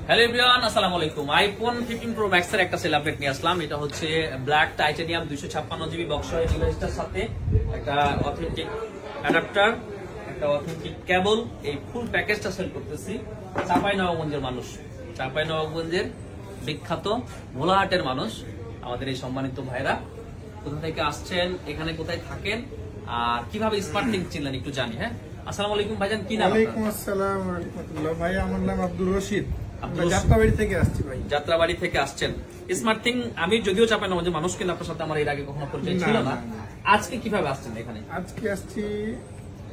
Hello everyone, আসসালামু আলাইকুম। IPhone 15 pro max এর একটা সেল আপডেট নিয়ে আসলাম। এটা হচ্ছে ব্ল্যাক টাইটানিয়াম 256 জিবি বক্স ডিভাইসটার সাথে একটা অথেন্টিক অ্যাডাপ্টার, একটা অথেন্টিক কেবল, এই ফুল প্যাকেজটা সেল করতেছি। চাঁপাইনবাবগঞ্জের মানুষ, চাঁপাইনবাবগঞ্জের বিখ্যাত ভোলাহাটের মানুষ, আমাদের এই সম্মানিত ভাইরা কোথা থেকে আসছেন, এখানে কোথায় থাকেন আর কিভাবে স্মার্ট থিং চিনলেন একটু জানি। হ্যাঁ, আসসালামু আলাইকুম ভাইজান, কি নাম? ওয়ালাইকুম আসসালাম ওয়া রাহমাতুল্লাহ। ভাই আমার নাম আব্দুর রশিদ, যাত্রাবাড়ি থেকে আসছি ভাই। যাত্রাবাড়ি থেকে আসছেন। স্মার্ট থিং, আমি যদিও চাঁপাইনবাবগঞ্জের মানুষ, কিন্তু আপনার সাথে আমার এর আগে কখনো পরিচয় ছিল না। আজকে কিভাবে আসছেন এখানে? আজকে আসছি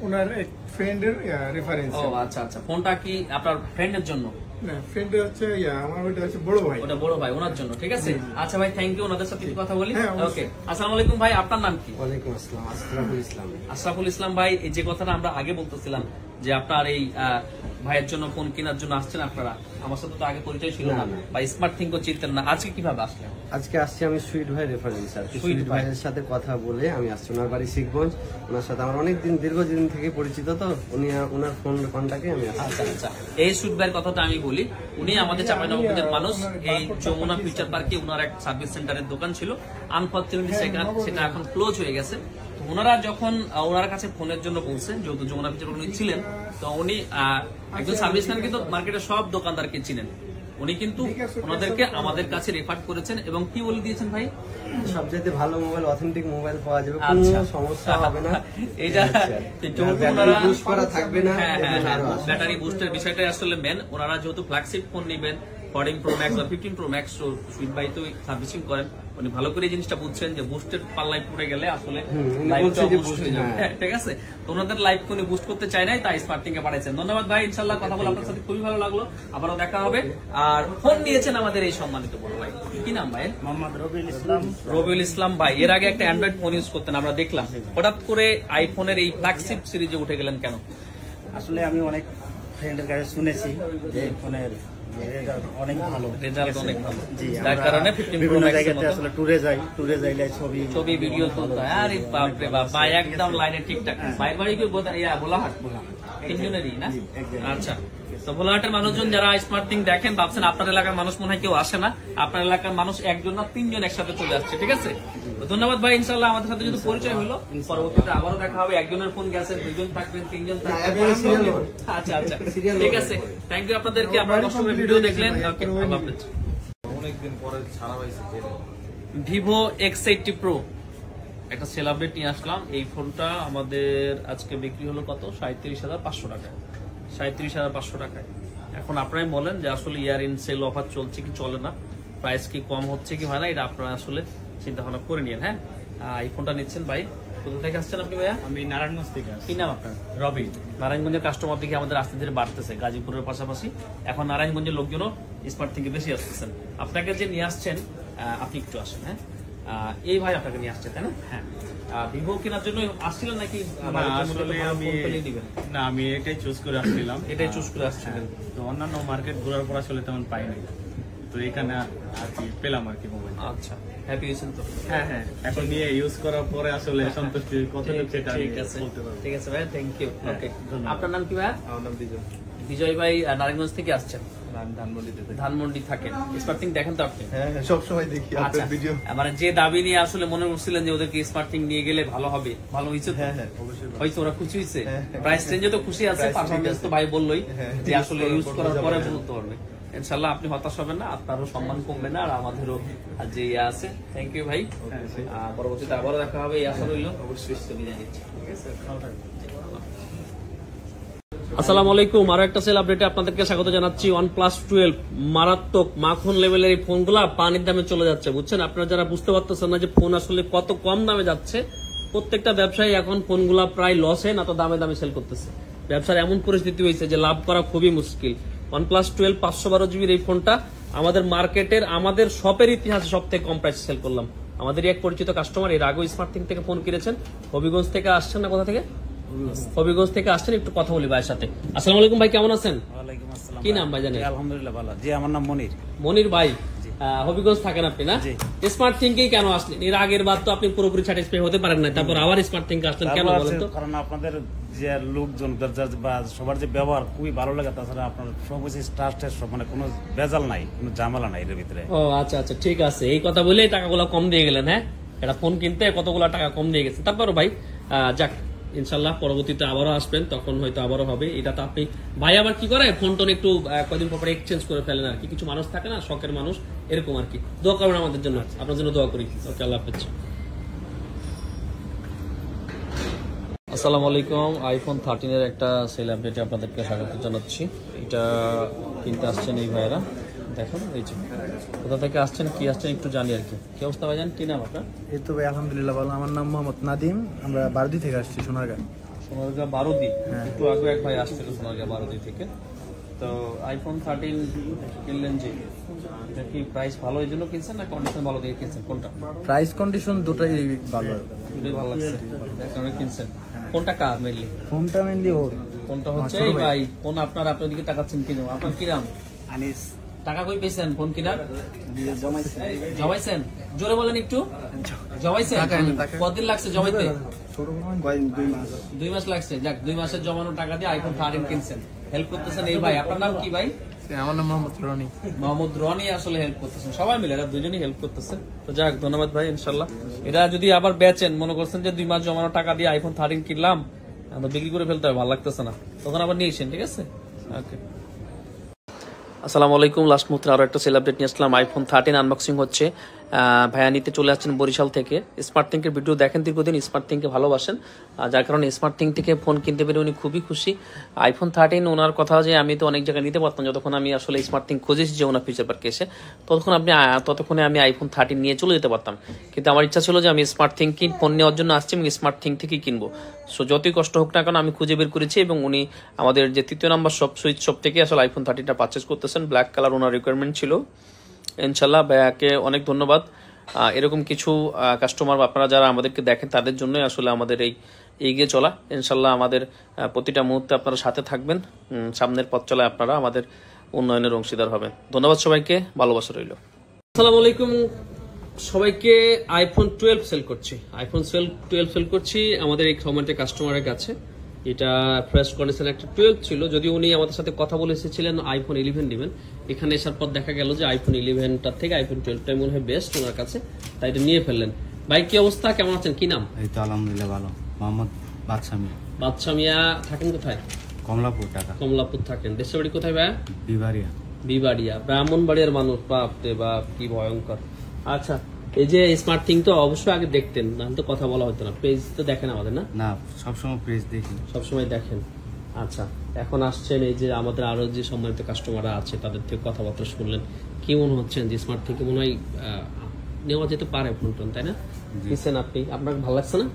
ওনার এক ফ্রেন্ডের রেফারেন্স। ও আচ্ছা আচ্ছা, ফোনটা কি আপনার ফ্রেন্ডের জন্য? না, ফ্রেন্ড হচ্ছে আমার ওটা হচ্ছে বড় ভাই। ওটা বড় ভাই, ওনার জন্য। ঠিক আছে, আচ্ছা ভাই, থ্যাংক ইউ। ওনাদের সাথে কথা বলি। হ্যাঁ, ওকে, আসসালামু আলাইকুম ভাই, আপনার নাম কি? ওয়ালাইকুম আসসালাম, আশরাফুল ইসলাম। আশরাফুল ইসলাম ভাই, এই যে কথাটা আমরা আগে বলতেছিলাম যে আপনার এই ভাইয়ের জন্য ফোন কেনার জন্য আসছেন আপনারা, আমার সাথে তো আগে পরিচয় ছিল না বা স্মার্ট থিং চিনতেন না, আজকে কিভাবে আসলেন? আজকে আসছি আমি সুইট ভাই রেফারেন্স আর সুইট ভাইয়ের সাথে কথা বলে আমি আসছি। ওনার বাড়ি শিখগঞ্জ, ওনার সাথে আমার অনেকদিন দীর্ঘদিন থেকে পরিচিত, তো উনি ওনার ফোন কন্টাক্টে আমি আসছি। আচ্ছা আচ্ছা, এই সুইট ভাইয়ের কথাটা আমি বলি। উনি আমাদের চাঁপাইনবাবগঞ্জের মানুষ। এই যমুনা ফিউচার পার্কে ওনার এক সার্ভিস সেন্টারের দোকান ছিল, আনফরচুনেটলি সেটা এখন ক্লোজ হয়ে গেছে। ওনারা যখন ওনার কাছে ফোনের জন্য বলছেন, যেহেতু যমুনা ফিউচার উনি ছিলেন, তো উনি একজন সার্ভিসম্যান, কিন্তু মার্কেটের সব দোকানদারকে চিনেন। উনি কিন্তু ওনাদেরকে আমাদের কাছে রেফার করেছেন এবং কি বলে দিয়েছেন ভাই, সবচেয়ে ভালো মোবাইল, অথেন্টিক মোবাইল পাওয়া যাবে, কোনো সমস্যা হবে না। এটা ব্যাটারি বুস্ট করা থাকবে না। ব্যাটারি বুস্টের বিষয়টাই আসলে মেন। ওনারা যেহেতু ফ্ল্যাগশিপ ফোন নেবেন, 14 প্রো ম্যাক্স বা 15 প্রো ম্যাক্স, সুইট ভাই তো সার্ভিসিং করেন, উনি ভালো করে জিনিসটা বুঝছেন যে বুস্টের পাল্লায় পড়ে গেলে আসলে ঠিক আছে। তো ওনাদের লাইফ উনি বুস্ট করতে চায় নাই, তাই স্মার্টিং এ পাঠাইছেন। ধন্যবাদ ভাই, ইনশাল্লাহ কথা বলে আপনার সাথে খুবই ভালো লাগলো, আবারও দেখা হবে। আর ফোন নিয়েছেন আমাদের এই সম্মানিত বড় ভাই, কি নাম ভাই? মোহাম্মদ রবিউল ইসলাম। রবিউল ইসলাম ভাই, এর আগে একটা অ্যান্ড্রয়েড ফোন ইউজ করতেন আমরা দেখলাম, হঠাৎ করে আইফোনের এই ফ্ল্যাগশিপ সিরিজে উঠে গেলেন কেন? আসলে আমি অনেক ফ্রেন্ডের কাছে শুনেছি যে ফোনের অনেক ভালো রেজাল্ট, অনেক ভালো। জি, যার কারণে 15 প্রো বিভিন্ন ম্যাক্স জায়গাতে আসলে ট্যুরে যাইলে ছবি ভিডিও তুলতে হয়। আরে বাপ রে বাপ ভাই, একদম লাইনে ঠিকঠাক। ভাইয়ের বাড়ি কি ভোলাহাট? তিনজনেরই না? আচ্ছা, তো ভোলাহাটের মানুষজন যারা স্মার্ট থিং দেখেন, ভাবছেন আপনার এলাকার মানুষ মনে হয় কেউ আসে না, আপনার এলাকার মানুষ একজন না তিনজন একসাথে চলে আসছে। ঠিক আছে, ধন্যবাদ ভাই। ইনশাল্লাহ আমাদের সাথে যদি পরিচয় হলো, পরবর্তীতে আবারও দেখা হবে। একজনের ফোন গেছে, দুইজন থাকবেন, তিনজন থাকবেন। আচ্ছা আচ্ছা, ঠিক আছে, থ্যাংক ইউ আপনাদেরকে। আপনারা কষ্ট করে ভিডিও দেখলেন। অনেকদিন পরে ছাড়া হয়েছে ভিভো X80 প্রো, একটা সেল আপডেট নিয়ে আসলাম। এই ফোনটা আমাদের আজকে বিক্রি হলো কত? 37,500 টাকায়। 37,500 টাকায়। এখন আপনারাই বলেন যে আসলে ইয়ার ইন সেল অফার চলছে কি চলে না, প্রাইস কি কম হচ্ছে কি হয় না, এটা আপনারা আসলে চিন্তা ভাবনা করে নিন। হ্যাঁ, এই ফোনটা নিচ্ছেন ভাই, কোথা থেকে আসছেন আপনি ভাইয়া? আমি নারায়ণগঞ্জ থেকে। কি নাম আপনার? রবি। নারায়ণগঞ্জের কাস্টমার দেখে আমাদের আস্তে ধীরে বাড়তেছে, গাজীপুরের পাশাপাশি এখন নারায়ণগঞ্জের লোকজনও স্মার্ট থেকে বেশি আসতেছেন। আপনাকে যে নিয়ে আসছেন, আপনি একটু আসেন। হ্যাঁ, এই ভাই আপনাকে নিয়ে আসছে, তাই না? হ্যাঁ, ভিভো কেনার জন্য আসছিলেন নাকি? না, আমি এটাই চুজ করে আসছিলাম। এটাই চুজ করে আসছিলেন? তো অন্যান্য মার্কেট ঘোরার পর আসলে তেমন পাই নাই, তো এখানে আর কি পেলাম আর কি মোবাইল। আচ্ছা, হ্যাপি হয়েছেন তো? হ্যাঁ হ্যাঁ, এখন নিয়ে ইউজ করার পরে আসলে সন্তুষ্টি কতটুকু সেটা ঠিক আছে, বলতে পারবো। ঠিক আছে ভাই, থ্যাংক ইউ। ওকে, ধন্যবাদ। আপনার নাম কি ভাই? আমার নাম বিজয়। বিজয় ভাই নারায়ণগঞ্জ থেকে আসছেন? ধানমন্ডিতে। ধানমন্ডি থাকেন। স্মার্টিং দেখেন তো আপনি? হ্যাঁ, সবসময় দেখি আপনার ভিডিও। মানে যে দাবি নিয়ে আসলে মনে করছিলেন যে ওদেরকে স্মার্টিং নিয়ে গেলে ভালো হবে, ভালো হয়েছে? হ্যাঁ হ্যাঁ, অবশ্যই হয়তো ওরা খুশি হয়েছে, প্রাইস রেঞ্জে তো খুশি আছে, পারফরমেন্স তো ভাই বললোই যে আসলে ইউজ করার পরে বলতে পারবে। ইনশাল্লাহ আপনি হতাশ হবেন না, আপনারও সম্মান কমবে না, আর আমাদেরও যে ইয়ে আছে। থ্যাংক ইউ ভাই, পরবর্তীতে আবারও দেখা হবে, এই আশা রইল। অবশ্যই বিদায় নিচ্ছি। ঠিক আছে, আসসালামু আলাইকুম। আরো একটা সেল আপডেটে আপনাদেরকে স্বাগত জানাচ্ছি। OnePlus 12 মারাত্মক মাখন লেভেলের এই ফোনগুলা পানির দামে চলে যাচ্ছে, বুঝছেন? আপনারা যারা বুঝতে পারতেছেন না যে ফোন আসলে কত কম দামে যাচ্ছে, প্রত্যেকটা ব্যবসায়ী এখন ফোনগুলা প্রায় লসে না তো দামে দামে সেল করতেছে। ব্যবসার এমন পরিস্থিতি হয়েছে যে লাভ করা খুবই মুশকিল। OnePlus 12 512 জিবির এই ফোনটা আমাদের মার্কেটের, আমাদের শপের ইতিহাসে সব থেকে কম প্রাইসে সেল করলাম। আমাদের এক পরিচিত কাস্টমার এর আগেও স্মার্ট থিং থেকে ফোন কিনেছেন, হবিগঞ্জ থেকে আসছেন না? কোথা থেকে? হবিগঞ্জ থেকে আসছেন। একটু কথা বলি ভাইয়ের সাথে। আসসালামু আলাইকুম ভাই, কেমন আছেন? ওয়ালাইকুম আসসালাম। কি নাম ভাই জানেন? আলহামদুলিল্লাহ ভালো। জি, আমার নাম মনির। মনির ভাই, হবিগঞ্জ থাকেন আপনি না? জি। স্মার্ট থিঙ্কে কেন আসলেন? এর আগের বার তো আপনি পুরোপুরি স্যাটিসফাই হতে পারেন না, তারপর আবার স্মার্ট থিঙ্কে আসলেন কেন তারপর বলেন তো? আছে, কারণ আপনাদের যে লোকজন বা সবার যে ব্যবহার খুবই ভালো লাগে, তাছাড়া আপনার সবকিছু ট্রাস্টের সব মানে কোনো ভেজাল নাই, কোনো ঝামেলা নাই এর ভিতরে। ও আচ্ছা আচ্ছা, ঠিক আছে। এই কথা বলেই টাকাগুলো কম দিয়ে গেলেন। হ্যাঁ, এটা ফোন কিনতে কতগুলো টাকা কম দিয়ে গেছে। তারপর ভাই যাক, ইনশাল্লাহ পরবর্তীতে আবারও আসবেন, তখন হয়তো আবারও হবে। এটা তো আপনি ভাই আবার কি করে ফোন টোন একটু কদিন পর এক্সচেঞ্জ করে ফেলেন আর কি। কিছু মানুষ থাকে না, শখের মানুষ, এরকম আর কি। দোয়া করবেন আমাদের জন্য, আপনার জন্য দোয়া করি। ওকে, আল্লাহ হাফেজ। আসসালামু আলাইকুম। আইফোন 13 এর একটা সেল আপডেটে আপনাদেরকে স্বাগত জানাচ্ছি। এটা কিনতে আসছেন এই ভাইয়েরা, দেখুন এই যে কোথা থেকে আসছেন, কি আসছেন একটু জানি আর কি। কি অবস্থা ভাইজান, কি নাম আপনার? এই তো ভাই আলহামদুলিল্লাহ ভালো। আমার নাম মোহাম্মদ নাদিম, আমরা বারদি থেকে আসছি, সোনারগাঁ। সোনারগাঁ বারোদি। একটু আগে এক ভাই আসছিল সোনারগাঁ বারোদি থেকে। তো আইফোন 13 কিনলেন যে, এটা কি প্রাইস ভালো এই জন্য কিনছেন না কন্ডিশন ভালো দিয়ে কিনছেন? কোনটা? প্রাইস কন্ডিশন দুটোই ভালো। দুটোই ভালো লাগছে, তার কারণে কিনছেন। কোনটা কার মেনলি? ফোনটা মেনলি ওর। কোনটা হচ্ছে এই ভাই ফোন আপনার, আপনার দিকে তাকাচ্ছেন কিনো? আপনার কি নাম? আনিস। টাকা কই পেয়েছেন ফোন কিনার? জমাইছেন? জোরে বলেন একটু। জমাইছেন? কতদিন লাগছে জমাইতে? 2 মাস লাগছে। যাক, 2 মাসের জমানো টাকা দিয়ে আইফোন 13 কিনছেন। হেল্প করতেছেন এই ভাই। আপনার নাম কি ভাই? আমার নাম মোহাম্মদ রনি। মোহাম্মদ রনি আসলে হেল্প করতেছেন, সবাই মিলে এরা দুজনই হেল্প করতেছেন। তো যাক, ধন্যবাদ ভাই। ইনশাল্লাহ এরা যদি আবার বেচেন, মনে করছেন যে 2 মাস জমানো টাকা দিয়ে আইফোন 13 কিনলাম, বিক্রি করে ফেলতে হবে, ভালো লাগতেছে না, তখন আবার নিয়ে এসেন, ঠিক আছে? ওকে। আসসালামু আলাইকুম। লাস্ট মুহূর্তে আরো একটা সেল আপডেট নিয়ে আসলাম। আইফোন 13 আনবক্সিং হচ্ছে। ভাইয়া নিতে চলে আসছেন বরিশাল থেকে। স্মার্ট থিঙ্কের ভিডিও দেখেন দীর্ঘদিন, স্মার্ট থিঙ্ককে ভালোবাসেন, যার কারণে স্মার্ট থিঙ্ক থেকে ফোন কিনতে পেরে উনি খুবই খুশি। আইফোন 13 ওনার কথা যে আমি তো অনেক জায়গায় নিতে পারতাম, যতক্ষণ আমি আসলে স্মার্ট থিঙ্ক খুঁজেছি যে ওনার ফিচার পার্কে এসে, ততক্ষণে আমি আইফোন 13 নিয়ে চলে যেতে পারতাম। কিন্তু আমার ইচ্ছা ছিল যে আমি স্মার্ট থিঙ্ক ফোন নেওয়ার জন্য আসছি এবং স্মার্ট থিঙ্ক থেকেই কিনবো। সো যতই কষ্ট হোক না কেন আমি খুঁজে বের করেছি, এবং উনি আমাদের যে 3য় নাম্বার শপ, সুইচ শপ থেকে আসলে আইফোন 13টা পারচেস করতেছেন। ব্ল্যাক কালার ওনার রিকোয়ারমেন্ট ছিল। ইনশাল্লাহ ভাইয়াকে অনেক ধন্যবাদ। এরকম কিছু কাস্টমার আপনারা যারা আমাদেরকে দেখেন, তাদের জন্যই আসলে আমাদের এই এগিয়ে চলা। ইনশাল্লাহ আমাদের প্রতিটা মুহূর্তে আপনারা সাথে থাকবেন, সামনের পথ চলায় আপনারা আমাদের উন্নয়নের অংশীদার হবেন। ধন্যবাদ সবাইকে, ভালোবাসা রইল। আসসালামু আলাইকুম সবাইকে। আইফোন 12 সেল করছি, আইফোন 12 সেল করছি আমাদের এই কমেন্টের কাস্টমারের কাছে। এটা ফ্রেশ কন্ডিশন একটা 12 ছিল, যদিও উনি আমাদের সাথে কথা বলে এসেছিলেন আইফোন 11 নেবেন। এখানে আসার পর দেখা গেল যে আইফোন 11টার থেকে আইফোন 12টাই মনে হয় বেস্ট ওনার কাছে, তাই এটা নিয়ে ফেললেন। ভাই কি অবস্থা, কেমন আছেন, কি নাম? এই তো আলহামদুলিল্লাহ ভালো। মোহাম্মদ বাদশা মিয়া। বাদশা মিয়া থাকেন কোথায়? কমলাপুর টাকা। কমলাপুর থাকেন। দেশের বাড়ি কোথায় ভাইয়া? বিবারিয়া। বিবাড়িয়া, ব্রাহ্মণবাড়িয়ার মানুষ। বাপরে বাপ, কি ভয়ঙ্কর। আচ্ছা, এই যে স্মার্ট থিং তো অবশ্যই আগে দেখতেন, না তো কথা বলা হতো না। পেজ তো দেখেন আমাদের, না? না, সবসময় প্রেস দেখি। সবসময় দেখেন। আচ্ছা, এখন আসছেন, এই যে আমাদের আরো যে সম্মানিত কাস্টমাররা আছে তাদের থেকে কথাবার্তা শুনলেন, কি মনে হচ্ছেন যে স্মার্ট থেকে মনে হয় নেওয়া যেতে পারে ফোন টোন, তাই না? কিনছেন আপনি, আপনার ভালো লাগছে না?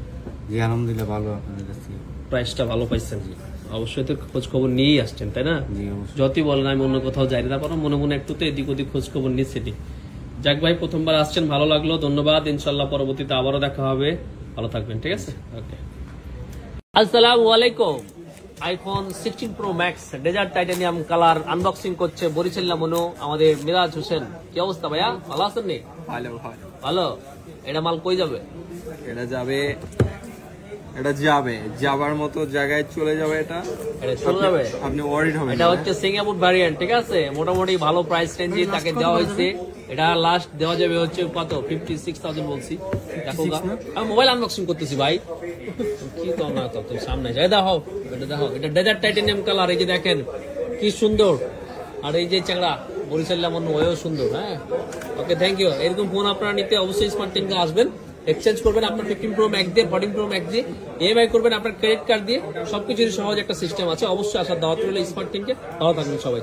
জি আলহামদুলিল্লাহ ভালো। আপনাদের কাছ থেকে প্রাইসটা ভালো পাইছেন? অবশ্যই তো খোঁজ খবর নিয়েই আসছেন, তাই না? জি অবশ্যই। যতই বলেন আমি অন্য কোথাও যাই না, তারপর মনে মনে একটু তো এদিক ওদিক খোঁজ খবর নিচ্ছি। যাক ভাই, প্রথমবার আসছেন, ভালো লাগলো, ধন্যবাদ। ইনশাল্লাহ পরবর্তীতে আবারও দেখা হবে, ভালো থাকবেন, ঠিক আছে? ওকে। আসসালামু আলাইকুম। IPhone 16 pro max desert titanium colour unboxing করছে বরিশাল্লা মনু আমাদের মিরাজ হোসেন। কি অবস্থা ভাইয়া, ভালো আছেন? নি ভালো ভালো। এটা মাল কই যাবে? এটা যাবে যাবার মতো জায়গায় চলে যাবে। এটা চলে যাবে, আপনি ওয়ারিড হবেন। এটা হচ্ছে সিঙ্গাপুর ভ্যারিয়েন্ট, ঠিক আছে? মোটামুটি ভালো প্রাইস রেঞ্জে তাকে দেওয়া হয়েছে। এটা লাস্ট দেওয়া যাবে হচ্ছে কত, 56,000 বলছি। দেখো আমি মোবাইল আনবক্সিং করতেছি ভাই, কি কম না তো সামনে যাই। দেখো এটা ডেজার্ট টাইটানিয়াম কালার, এই যে দেখেন কি সুন্দর। আর এই যে চ্যাংড়া বরিশাল্লা মনে ওয়েও সুন্দর। হ্যাঁ, ওকে, থ্যাংক ইউ। এরকম ফোন আপনারা নিতে অবশ্যই স্মার্ট টিমকে আসবেন, এক্সচেঞ্জ করবেন আপনার 15 প্রো ম্যাক্স দিয়ে, 14 প্রো ম্যাক্স দিয়ে, ইএমআই করবেন আপনার ক্রেডিট কার্ড দিয়ে। সবকিছুর সহজ একটা সিস্টেম আছে। অবশ্যই আসার দাওয়াত রইল স্মার্ট টিমকে। ভালো থাকবেন সবাই।